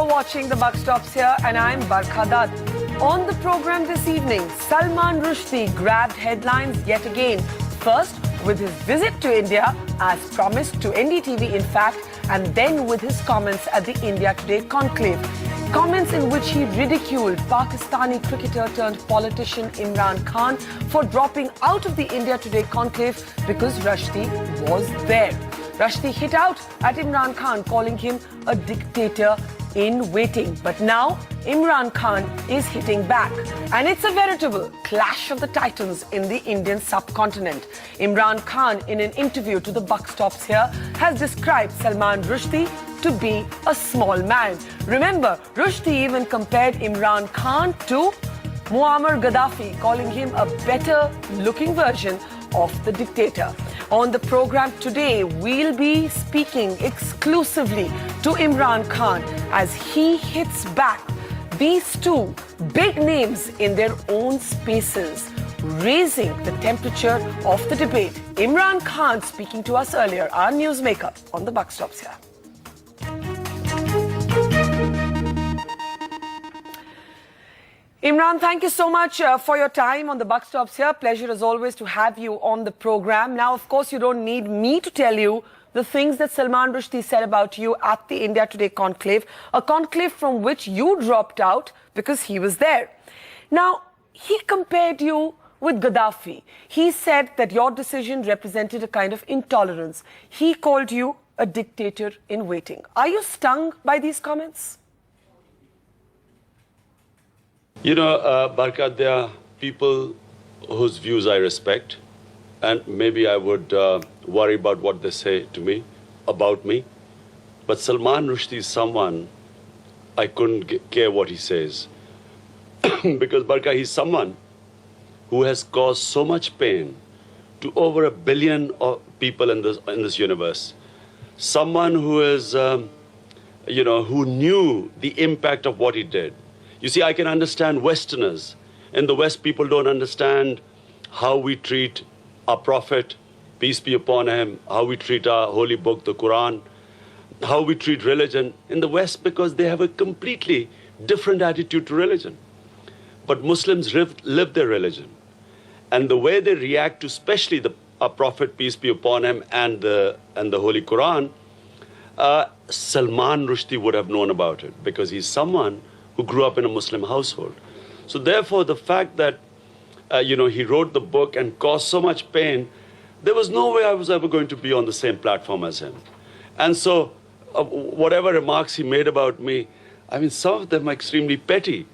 You're watching The Buck Stops Here and I'm Barkha Dutt. On the program this evening, Salman Rushdie grabbed headlines yet again. First, with his visit to India, as promised to NDTV in fact, and then with his comments at the India Today conclave. Comments in which he ridiculed Pakistani cricketer turned politician Imran Khan for dropping out of the India Today conclave because Rushdie was there. Rushdie hit out at Imran Khan, calling him a dictator in waiting. But now Imran Khan is hitting back. And it's a veritable clash of the titans in the Indian subcontinent. Imran Khan, in an interview to The Buck Stops Here, has described Salman Rushdie to be a small man. Remember, Rushdie even compared Imran Khan to Muammar Gaddafi, calling him a better-looking version of the dictator. On the program today, we'll be speaking exclusively to Imran Khan as he hits back. These two big names in their own spaces, raising the temperature of the debate. Imran Khan speaking to us earlier, our newsmaker on The Buck Stops Here. Imran, thank you so much for your time on The Buck Stops Here. Pleasure as always to have you on the program. Now, of course, you don't need me to tell you the things that Salman Rushdie said about you at the India Today conclave, a conclave from which you dropped out because he was there. Now, he compared you with Gaddafi. He said that your decision represented a kind of intolerance. He called you a dictator in waiting. Are you stung by these comments? You know, Barkha, there are people whose views I respect, and maybe I would worry about what they say to me, about me. But Salman Rushdie is someone I couldn't care what he says. Because, Barkha, he's someone who has caused so much pain to over 1 billion people in this universe. Someone who is, who knew the impact of what he did. You see, I can understand Westerners. In the West, people don't understand how we treat our Prophet, peace be upon him, how we treat our holy book, the Quran, how we treat religion in the West, because they have a completely different attitude to religion. But Muslims live their religion. And the way they react to especially our Prophet, peace be upon him, and the holy Quran, Salman Rushdie would have known about it, because he's someone who grew up in a Muslim household. So therefore, the fact that, he wrote the book and caused so much pain, there was no way I was ever going to be on the same platform as him. And so whatever remarks he made about me, I mean, some of them are extremely petty.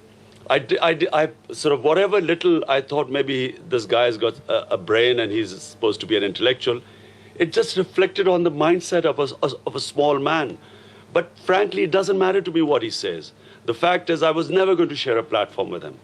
I sort of, whatever little I thought maybe this guy's got a brain and he's supposed to be an intellectual, it just reflected on the mindset of a small man. But frankly, it doesn't matter to me what he says. The fact is, I was never going to share a platform with him.